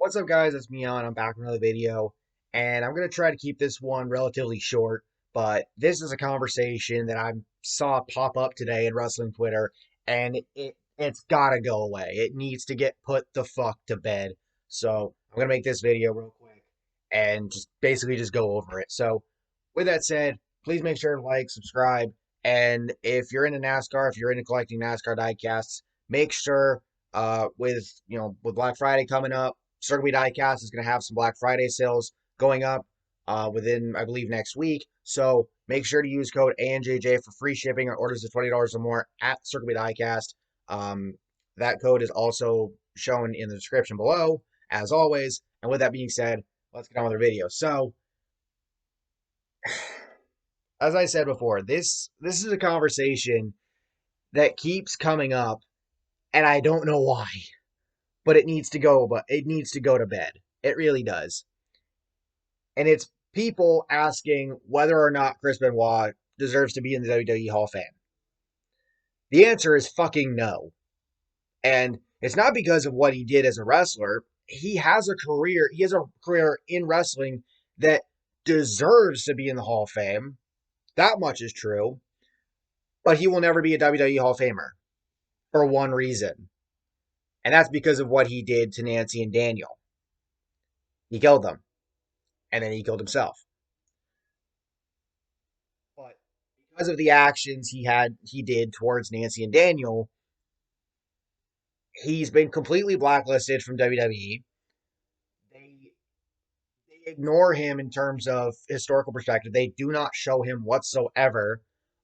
What's up, guys? It's Benoit. I'm back with another video, and I'm going to try to keep this one relatively short, but this is a conversation that I saw pop up today in wrestling Twitter, and it's got to go away. It needs to get put the fuck to bed. So I'm going to make this video real quick and just basically just go over it. So with that said, please make sure to like, subscribe, and if you're into NASCAR, if you're into collecting NASCAR diecasts, make sure with Black Friday coming up, Circuit Diecast is going to have some Black Friday sales going up within, I believe, next week. So make sure to use code ANJJ for free shipping on orders of $20 or more at Circuit Diecast. That code is also shown in the description below, as always. And with that being said, let's get on with the video. So, as I said before, this is a conversation that keeps coming up, and I don't know why. But it needs to go. But it needs to go to bed. It really does. And it's people asking whether or not Chris Benoit deserves to be in the WWE Hall of Fame. The answer is fucking no. And it's not because of what he did as a wrestler. He has a career. He has a career in wrestling that deserves to be in the Hall of Fame. That much is true. But he will never be a WWE Hall of Famer for one reason. And that's because of what he did to Nancy and Daniel. He killed them. And then he killed himself. But because of the actions he did towards Nancy and Daniel, he's been completely blacklisted from WWE. They ignore him in terms of historical perspective. They do not show him whatsoever.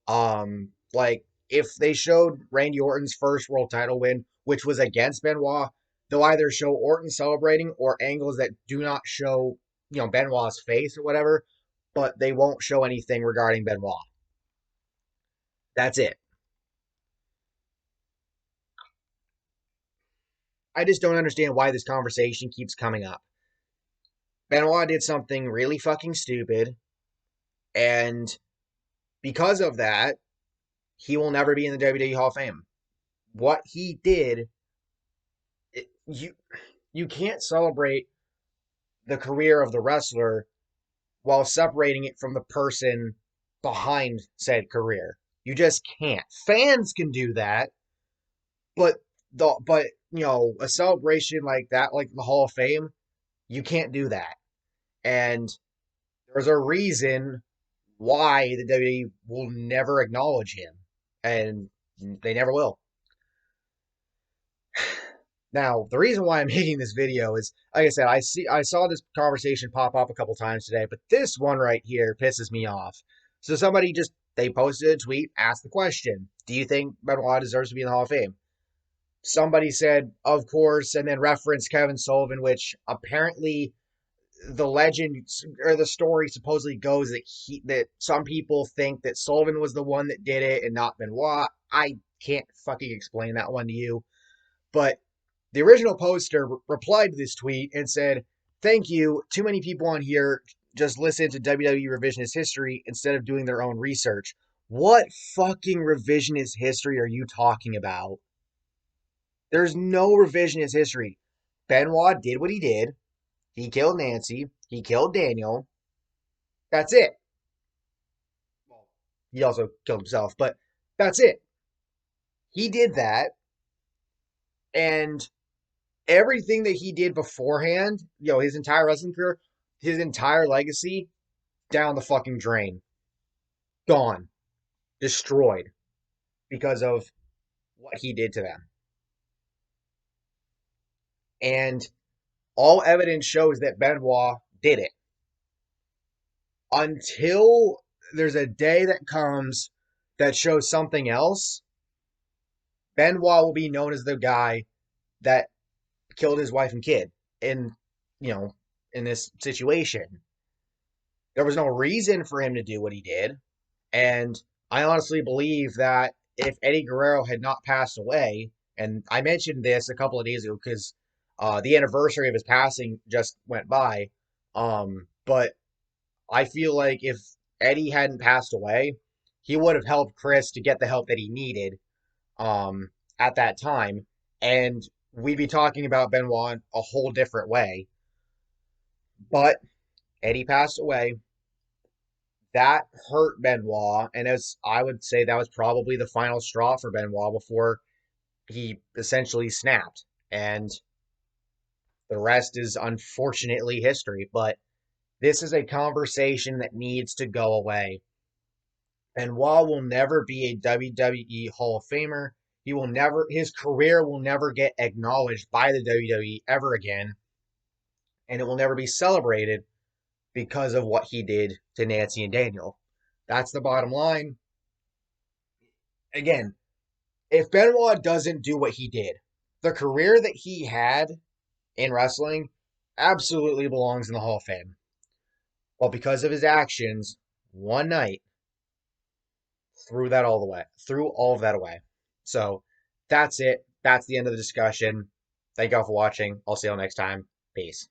Like if they showed Randy Orton's first world title win, which was against Benoit, they'll either show Orton celebrating or angles that do not show, Benoit's face or whatever, but they won't show anything regarding Benoit. That's it. I just don't understand why this conversation keeps coming up. Benoit did something really fucking stupid, and because of that, he will never be in the WWE Hall of Fame. What he did, you can't celebrate the career of the wrestler while separating it from the person behind said career. You just can't. Fans can do that, but a celebration like that, like the Hall of Fame, you can't do that. And there's a reason why the WWE will never acknowledge him, and they never will. Now, the reason why I'm making this video is, like I said, I saw this conversation pop up a couple times today, but this one right here pisses me off. So they posted a tweet, asked the question, do you think Benoit deserves to be in the Hall of Fame? Somebody said, of course, and then referenced Kevin Sullivan, which apparently the legend or the story supposedly goes that some people think that Sullivan was the one that did it and not Benoit. I can't fucking explain that one to you. But the original poster replied to this tweet and said, "Thank you. Too many people on here just listen to WWE revisionist history instead of doing their own research." What fucking revisionist history are you talking about? There's no revisionist history. Benoit did what he did. He killed Nancy. He killed Daniel. That's it. Well, he also killed himself, but that's it. He did that. And everything that he did beforehand, his entire wrestling career, his entire legacy, down the fucking drain. Gone. Destroyed. Because of what he did to them. And all evidence shows that Benoit did it. Until there's a day that comes that shows something else, Benoit will be known as the guy that killed his wife and kid in this situation. There was no reason for him to do what he did. And I honestly believe that if Eddie Guerrero had not passed away, and I mentioned this a couple of days ago because the anniversary of his passing just went by, but I feel like if Eddie hadn't passed away, he would have helped Chris to get the help that he needed at that time. And we'd be talking about Benoit a whole different way. But Eddie passed away. That hurt Benoit, and as I would say, that was probably the final straw for Benoit before he essentially snapped. And the rest is unfortunately history. But this is a conversation that needs to go away. Benoit will never be a WWE Hall of Famer. His career will never get acknowledged by the WWE ever again, and it will never be celebrated because of what he did to Nancy and Daniel. That's the bottom line. Again, if Benoit doesn't do what he did, the career that he had in wrestling absolutely belongs in the Hall of Fame. But because of his actions, one night threw all of that away. So that's it. That's the end of the discussion. Thank y'all for watching. I'll see y'all next time. Peace.